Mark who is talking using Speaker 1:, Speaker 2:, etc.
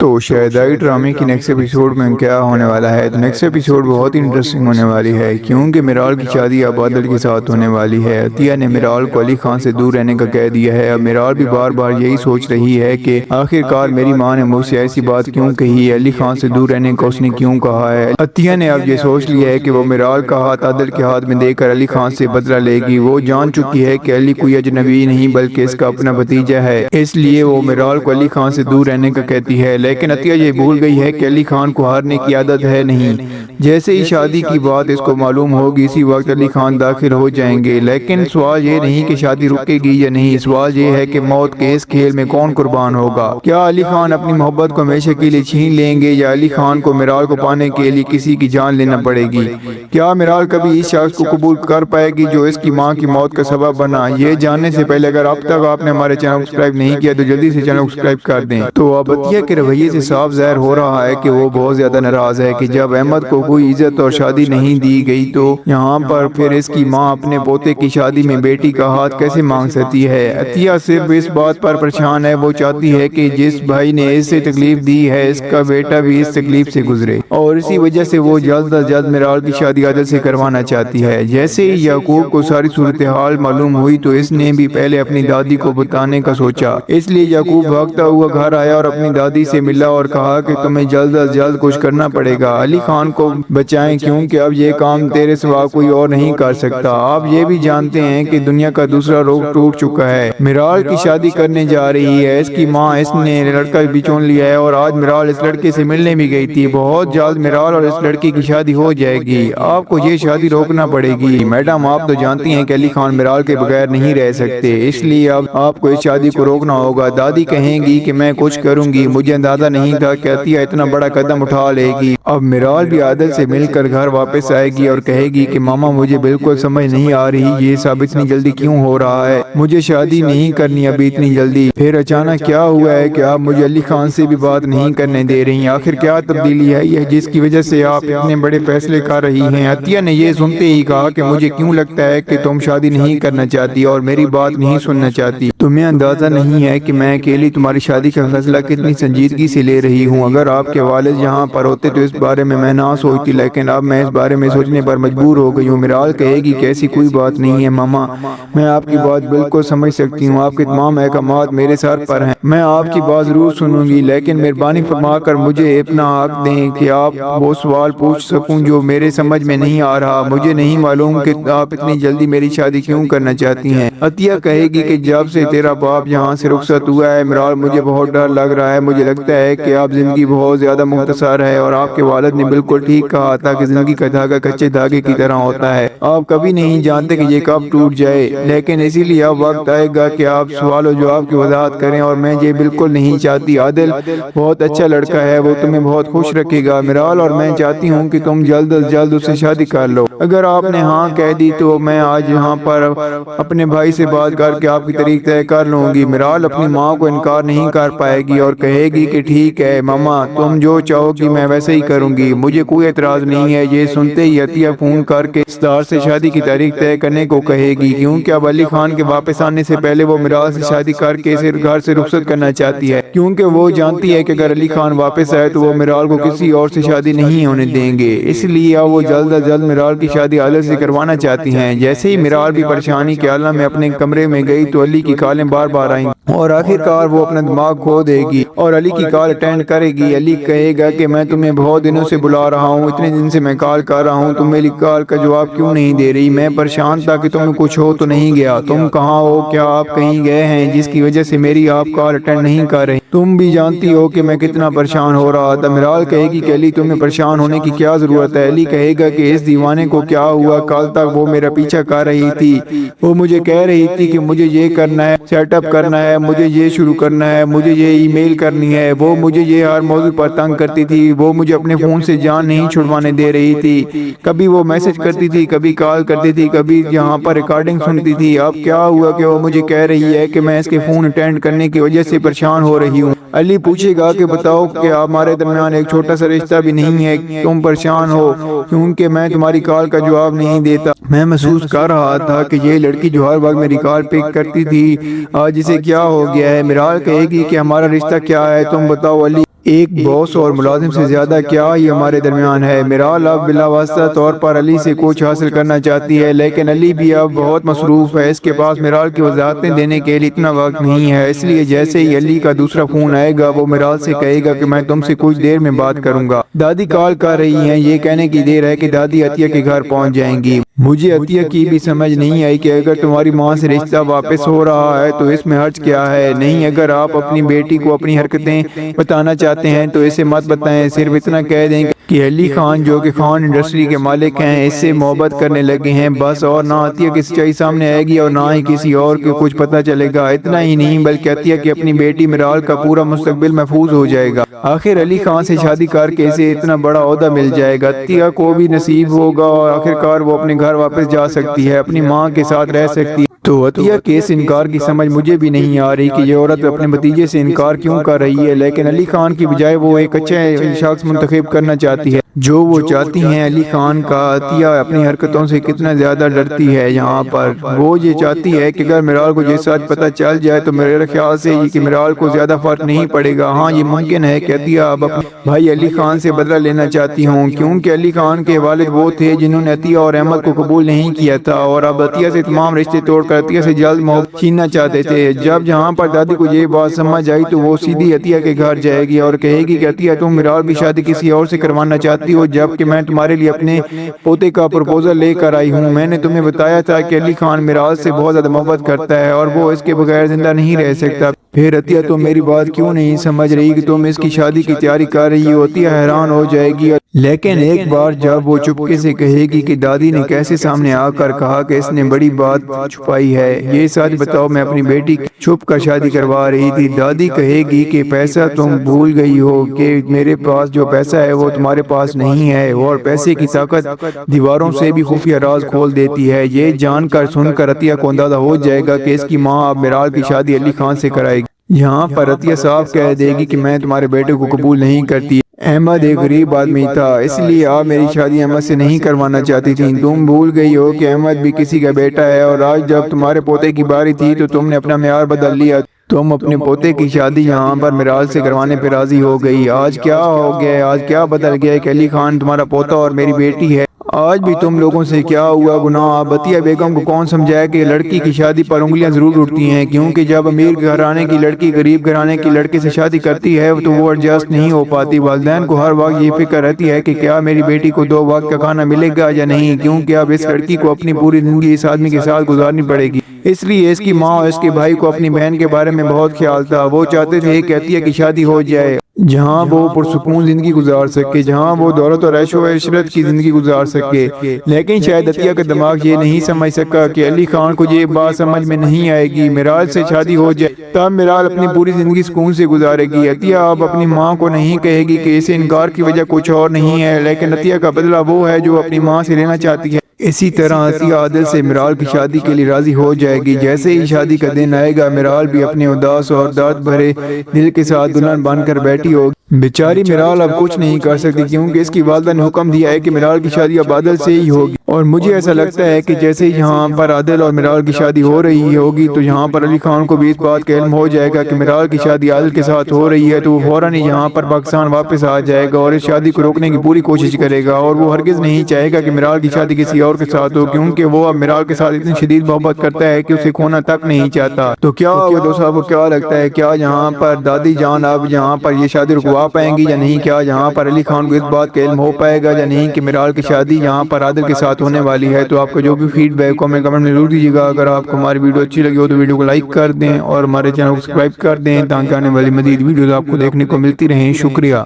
Speaker 1: تو شہدائی ڈرامے کی نیکسٹ ایپیسوڈ میں کیا ہونے والا ہے؟ تو نیکسٹ ایپیسوڈ بہت ہی انٹرسٹنگ ہونے والی ہے، کیونکہ میرال کی شادی اب عادل کے ساتھ ہونے والی ہے۔ عطیہ نے میرال کو علی خان سے دور رہنے کا کہہ دیا ہے۔ اب میرال بھی بار بار یہی سوچ رہی ہے کہ آخر کار میری ماں نے مجھ سے ایسی بات کیوں کہی ہے، علی خان سے دور رہنے کا اس نے کیوں کہا ہے۔ عطیہ نے اب یہ سوچ لیا ہے کہ وہ میرال کا ہاتھ عادل کے ہاتھ میں دے کر علی خان سے بدلہ لے گی۔ وہ جان چکی ہے کہ علی کوئی اجنبی نہیں بلکہ اس کا اپنا بھتیجا ہے، اس لیے وہ میرال کو علی خان سے دور رہنے کا کہتی ہے۔ لیکن عطیہ یہ بھول گئی ہے کہ علی خان کو ہارنے کی عادت ہے نہیں۔ جیسے ہی شادی کی بات اس کو معلوم ہوگی، اسی وقت علی خان داخل ہو جائیں گے۔ لیکن سوال یہ نہیں کہ شادی رکے گی یا نہیں، سوال یہ ہے کہ موت کے اس کھیل میں کون قربان ہوگا۔ کیا علی خان اپنی محبت کو ہمیشہ کے لیے چھین لیں گے، یا علی خان کو میرال کو پانے کے لیے کسی کی جان لینا پڑے گی؟ کیا میرال کبھی اس شخص کو قبول کر پائے گی جو اس کی ماں کی موت کا سبب بنا؟ یہ جاننے سے پہلے اگر اب تک آپ نے ہمارے چینل کو سبسکرائب نہیں کیا تو جلدی سے چینل کو سبسکرائب کر دیں۔ تو اب عطیہ کے رویے سے صاف ظاہر ہو رہا ہے کہ وہ بہت زیادہ ناراض ہے کہ جب احمد کو کوئی عزت اور شادی نہیں دی گئی تو یہاں پر پھر اس کی ماں اپنے پوتے کی شادی میں بیٹی کا ہاتھ کیسے مانگ سکتی ہے۔ عطیہ صرف اس بات پر پریشان ہے، وہ چاہتی ہے کہ جس بھائی نے اسے تکلیف دی ہے اس کا بیٹا بھی اس تکلیف سے گزرے، اور اسی وجہ سے وہ جلد از جلد میرال کی شادی عادل سے کروانا چاہتی ہے۔ جیسے ہی یعقوب کو ساری صورتحال معلوم ہوئی تو اس نے بھی پہلے اپنی دادی کو بتانے کا سوچا، اس لیے یعقوب بھاگتا ہوا گھر آیا اور اپنی دادی سے ملا اور کہا کہ تمہیں جلد از جلد کچھ کرنا پڑے گا، علی خان کو بچائیں کیونکہ اب یہ کام تیرے سوا کوئی اور نہیں کر سکتا۔ آپ یہ بھی جانتے ہیں کہ دنیا کا دوسرا رخ ٹوٹ چکا ہے، میرال کی شادی کرنے جا رہی ہے اس کی ماں، اس نے لڑکا بھی چن لیا ہے اور آج میرال اس لڑکے سے ملنے بھی گئی تھی۔ بہت جلد میرال اور اس لڑکی کی شادی ہو جائے گی، آپ کو یہ شادی روکنا پڑے گی۔ میڈم آپ تو جانتی ہیں کہ علی خان میرال کے بغیر نہیں رہ سکتے، اس لیے اب آپ کو اس شادی کو روکنا ہوگا۔ دادی کہیں گی کہ میں کچھ کروں گی، مجھے اندازہ نہیں تھا کہ عطیہ اتنا بڑا قدم اٹھا لے گی۔ اب میرال بھی عادل سے مل کر گھر واپس آئے گی اور کہے گی کہ ماما مجھے بالکل سمجھ نہیں آ رہی یہ سب اتنی جلدی کیوں ہو رہا ہے، مجھے شادی نہیں کرنی ابھی اتنی جلدی۔ پھر اچانک کیا ہوا ہے کہ آپ مجھے علی خان سے بھی بات نہیں کرنے دے رہی ہیں؟ آخر کیا تبدیلی ہے یہ جس کی وجہ سے آپ اتنے بڑے فیصلے کر رہی ہیں؟ عطیہ نے یہ سنتے ہی کہا کہ مجھے کیوں لگتا ہے کہ تم شادی نہیں کرنا چاہتی اور میری بات نہیں سننا چاہتی۔ تمہیں اندازہ نہیں ہے کہ میں اکیلی تمہاری شادی کا فیصلہ کتنی سنجیدگی سے لے رہی ہوں۔ اگر آپ کے والد یہاں پر ہوتے تو اس بارے میں نہ سوچتی، لیکن اب میں اس بارے میں سوچنے پر مجبور ہو گئی ہوں۔ میرال کہے گی کہ ایسی کوئی بات نہیں ہے ماما، میں آپ کی بات بالکل سمجھ سکتی ہوں، آپ کے تمام احکامات میرے سر پر ہیں، میں آپ کی بات ضرور سنوں گی، لیکن مہربانی فرما کر مجھے اپنا حق دیں کہ آپ وہ سوال پوچھ سکوں جو میرے سمجھ میں نہیں آ رہا۔ مجھے نہیں معلوم کہ آپ اتنی جلدی میری شادی کیوں کرنا چاہتی ہیں۔ عطیہ کہے گی کہ جب سے تیرا باپ یہاں سے رخصت ہوا ہے میرال، مجھے بہت ڈر لگ رہا ہے، مجھے لگتا ہے کہ آپ زندگی بہت زیادہ مختصر ہے، اور آپ کے والد نے بالکل ٹھیک کہا تھا کہ زندگی کا دھاگا کچے دھاگے کی طرح ہوتا ہے، آپ کبھی نہیں جانتے کہ یہ کب ٹوٹ جائے۔ لیکن اسی لیے اب وقت آئے گا کہ آپ سوال و جواب کی وضاحت کریں، اور میں یہ بالکل نہیں چاہتی۔ عادل بہت اچھا لڑکا ہے، وہ تمہیں بہت خوش رکھے گا میرال، اور میں چاہتی ہوں کہ تم جلد از جلد اس سے شادی کر لو۔ اگر آپ نے ہاں کہہ دی تو میں آج یہاں پر اپنے بھائی سے بات کر کے آپ کی تاریخ طے کر لوں گی۔ میرال اپنی ماں کو انکار نہیں کر پائے گی اور کہے گی کہ ٹھیک ہے ماما، تم جو چاہو گی میں ویسے ہی کروں گی، مجھے کوئی اعتراض نہیں ہے۔ یہ سنتے ہی عطیہ فون کر کے ستار سے شادی کی تاریخ طے کرنے کو کہے گی، کیونکہ اب علی خان کے واپس آنے سے پہلے وہ میرال سے شادی کر کے اسے گھر سے رخصت کرنا چاہتی ہے، کیونکہ وہ جانتی ہے کہ اگر علی خان واپس آئے تو وہ میرال کو کسی اور سے شادی نہیں ہونے دیں گے، اس لیے اب وہ جلد از جلد میرال کی شادی عادل سے کروانا چاہتی ہیں۔ جیسے ہی میرال بھی پریشانی کے عالم میں اپنے کمرے میں گئی تو علی کی کالیں بار بار آئیں اور آخر کار وہ اپنا دماغ کھو دے گی اور علی کی کال اٹینڈ کرے گی۔ علی کہے گا کہ میں تمہیں بہت دنوں سے بلا رہا ہوں، اتنے دن سے میں کال کر رہا ہوں، تم میری کال کا جواب کیوں نہیں دے رہی؟ میں پریشان تھا کہ تمہیں کچھ ہو تو نہیں گیا، تم کہاں ہو؟ کیا آپ کہیں گئے ہیں جس کی وجہ سے میری آپ کال اٹینڈ نہیں کر رہی؟ تم بھی جانتی ہو کہ میں کتنا پریشان ہو رہا تھا۔ میرال کہے گی کہ علی تمہیں پریشان ہونے کی کیا ضرورت ہے؟ علی کہے گا کہ اس دیوانے کو کیا ہوا، کل تک وہ میرا پیچھا کر رہی تھی، وہ مجھے کہہ رہی تھی کہ مجھے یہ کرنا ہے، سیٹ اپ کرنا ہے، مجھے یہ شروع کرنا ہے، مجھے یہ ای میل کرنی ہے، وہ مجھے یہ ہر موضوع پر تنگ کرتی تھی، وہ مجھے اپنے فون سے جان نہیں چھڑوانے دے رہی تھی، کبھی وہ میسج کرتی تھی، کبھی کال کرتی تھی، کبھی یہاں پر ریکارڈنگ سنتی تھی۔ اب کیا ہوا کہ وہ مجھے کہہ رہی ہے کہ میں اس کے فون اٹینڈ کرنے کی وجہ سے پریشان ہو رہی ہوں۔ علی پوچھے گا کہ بتاؤ کہ ہمارے درمیان ایک چھوٹا سا رشتہ بھی نہیں ہے، تم پریشان ہو کیونکہ میں تمہاری کال کا جواب نہیں دیتا؟ میں محسوس کر رہا تھا کہ یہ لڑکی جو ہر وقت میری کال پک کرتی تھی آج اسے کیا ہو گیا ہے؟ میرال کہے گی کہ ہمارا رشتہ کیا ہے، تم بتاؤ علی۔ ایک باس اور ملازم سے زیادہ کیا ہی ہمارے درمیان ہے۔ میرال اب بلا واسطہ طور پر علی سے کچھ حاصل کرنا چاہتی ہے، لیکن علی بھی اب بہت مصروف ہے، اس کے پاس میرال کی وضاحتیں دینے کے لیے اتنا وقت نہیں ہے۔ اس لیے جیسے ہی علی کا دوسرا فون آئے گا وہ میرال سے کہے گا کہ میں تم سے کچھ دیر میں بات کروں گا۔ دادی کال کر رہی ہیں، یہ کہنے کی دیر ہے کہ دادی عطیہ کے گھر پہنچ جائیں گی۔ مجھے عطیہ کی بھی سمجھ نہیں آئی کہ اگر تمہاری ماں سے رشتہ واپس ہو رہا ہے تو اس میں حرج کیا ہے؟ نہیں، اگر آپ اپنی بیٹی کو اپنی حرکتیں بتانا چاہتے ہیں تو اسے مت بتائیں، صرف اتنا کہہ دیں کہ علی خان جو کہ خان انڈسٹری کے مالک ہیں اس سے محبت کرنے لگے ہیں بس، اور نہ عطیہ کی سچائی سامنے آئے گی اور نہ ہی کسی اور کو کچھ پتہ چلے گا۔ اتنا ہی نہیں بلکہ عطیہ کی اپنی بیٹی میرال کا پورا مستقبل محفوظ ہو جائے گا۔ آخر علی خان سے شادی کر کے اسے اتنا بڑا عہدہ مل جائے گا، عطیہ کو بھی نصیب ہوگا اور آخرکار وہ اپنے گھر واپس جا سکتی ہے، اپنی ماں کے ساتھ رہ سکتی ہے۔ تو عطیہ کے اس انکار کی سمجھ مجھے بھی نہیں آ رہی کہ یہ عورت اپنے بھتیجے سے انکار کیوں کر رہی ہے، لیکن علی خان کی بجائے وہ ایک اچھا شخص منتخب کرنا چاہتی ہے جو وہ چاہتی ہیں۔ علی خان کا عطیہ اپنی حرکتوں سے کتنا زیادہ ڈرتی ہے، یہاں پر وہ یہ چاہتی ہے کہ اگر میرال کو یہ سچ پتہ چل جائے تو میرے خیال سے یہ کہ میرال کو زیادہ فرق نہیں پڑے گا۔ ہاں، یہ ممکن ہے کہ عطیہ اب اپنے بھائی علی خان سے بدلہ لینا چاہتی ہوں، کیونکہ علی خان کے والد وہ تھے جنہوں نے عطیہ اور احمد کو قبول نہیں کیا تھا اور اب عطیہ سے تمام رشتے توڑ کر عطیہ سے جلد محبت چھیننا چاہتے تھے۔ جب جہاں پر دادی کو یہ بات سمجھ آئی تو وہ سیدھی عطیہ کے گھر جائے گی اور کہے گی کہ عطیہ تم میرال کی شادی کسی اور سے کروانا چاہتی ہو، جبکہ میں تمہارے لیے اپنے پوتے کا پروپوزل لے کر آئی ہوں۔ میں نے تمہیں بتایا تھا کہ علی خان میرال سے بہت زیادہ محبت کرتا ہے اور وہ اس کے بغیر زندہ نہیں رہ سکتا۔ پھر عطیہ تم میری بات کیوں نہیں سمجھ رہی کہ تم اس کی شادی کی تیاری کر رہی ہو؟ عطیہ حیران ہو جائے گی، لیکن ایک بار جب وہ چپکے سے کہے گی کہ دادی نے کیسے سامنے آ کر کہا کہ اس نے بڑی بات چھپائی ہے، یہ سچ بتاؤ میں اپنی بیٹی چھپ کر شادی کروا رہی تھی۔ دادی کہے گی کہ پیسہ تم بھول گئی ہو کہ میرے پاس جو پیسہ ہے وہ تمہارے پاس نہیں ہے، اور پیسے کی طاقت دیواروں سے بھی خفیہ راز کھول دیتی ہے۔ یہ جان کر سن کر عطیہ کو اندازہ ہو جائے گا کہ اس کی ماں اب میرال کی شادی علی خان سے کرائے گی۔ یہاں پر عطیہ صاف کہہ دے گی کہ میں تمہارے بیٹے کو قبول نہیں کرتی، احمد ایک غریب آدمی تھا اس لیے آپ میری شادی احمد سے نہیں کروانا چاہتی تھی۔ تم بھول گئی ہو کہ احمد بھی کسی کا بیٹا ہے، اور آج جب تمہارے پوتے کی باری تھی تو تم نے اپنا معیار بدل لیا، تم اپنے پوتے کی شادی یہاں پر میرال سے کروانے پہ راضی ہو گئی۔ آج کیا ہو گیا؟ آج کیا بدل گیا کہ علی خان تمہارا پوتا اور میری بیٹی ہے؟ آج بھی تم لوگوں سے کیا ہوا گناہ؟ عطیہ بیگم کو کون سمجھائے کہ لڑکی کی شادی پر انگلیاں ضرور اٹھتی ہیں، کیونکہ جب امیر گھرانے کی لڑکی غریب گھرانے کی لڑکے سے شادی کرتی ہے تو وہ ایڈجسٹ نہیں ہو پاتی۔ والدین کو ہر وقت یہ فکر رہتی ہے کہ کیا میری بیٹی کو 2 وقت کا کھانا ملے گا یا نہیں، کیونکہ اب اس لڑکی کو اپنی پوری زندگی اس آدمی کے ساتھ گزارنی پڑے گی۔ اس لیے اس کی ماں اور اس کے بھائی کو اپنی بہن کے بارے میں بہت خیال تھا۔ وہ چاہتے تھے کہ عطیہ کی شادی ہو جائے جہاں وہ پرسکون زندگی گزار سکے، جہاں وہ دولت اور عیش و عشرت کی زندگی گزار سکے، لیکن شاید عطیہ کا دماغ یہ نہیں سمجھ سکا کہ علی خان کو یہ بات سمجھ میں نہیں آئے گی۔ میرال سے شادی ہو جائے تب میرال اپنی پوری زندگی سکون سے گزارے گی۔ عطیہ اب اپنی ماں کو نہیں کہے گی کہ اسے انکار کی وجہ کچھ اور نہیں ہے، لیکن عطیہ کا بدلہ وہ ہے جو اپنی ماں سے لینا چاہتی ہے۔ اسی طرح عطیہ عادل سے میرال کی شادی کے لیے راضی ہو جائے گی۔ جیسے ہی شادی کا دن آئے گا میرال بھی اپنے اداس اور درد بھرے دل کے ساتھ دلہن بن کر بیٹھی ہوگی۔ بیچاری میرال اب کچھ نہیں کر سکتی کیونکہ اس کی والدہ نے حکم دیا ہے کہ میرال کی شادی اب عادل سے ہی ہوگی، اور مجھے ایسا لگتا ہے کہ جیسے یہاں پر عادل اور میرال کی شادی ہو رہی ہوگی تو یہاں پر علی خان کو بھی اس بات کا علم ہو جائے گا کہ میرال کی شادی عادل کے ساتھ ہو رہی ہے، تو وہ فوراً ہی یہاں پر پاکستان واپس آ جائے گا اور اس شادی کو روکنے کی پوری کوشش کرے گا، اور وہ ہرگز نہیں چاہے گا کہ میرال کی شادی کسی اور کے ساتھ ہو، کیونکہ وہ اب میرال کے ساتھ اتنی شدید محبت کرتا ہے کہ اسے کھونا تک نہیں چاہتا۔ تو کیا دوستو آپ کو کیا لگتا ہے، کیا یہاں پر دادی جان اب یہاں پر یہ شادی رکوا پائیں گی یا نہیں؟ کیا یہاں پر علی خان کو اس بات کا علم ہو پائے گا یا نہیں کہ میرال کی شادی یہاں پر عادل کے ساتھ ہونے والی ہے؟ تو آپ کا جو بھی فیڈ بیک ہو ہمیں کمنٹ میں ضرور دیجیے گا۔ اگر آپ کو ہماری ویڈیو اچھی لگی ہو تو ویڈیو کو لائک کر دیں اور ہمارے چینل کو سبسکرائب کر دیں تاکہ آنے والی مزید ویڈیوز آپ کو دیکھنے کو ملتی رہیں۔ شکریہ۔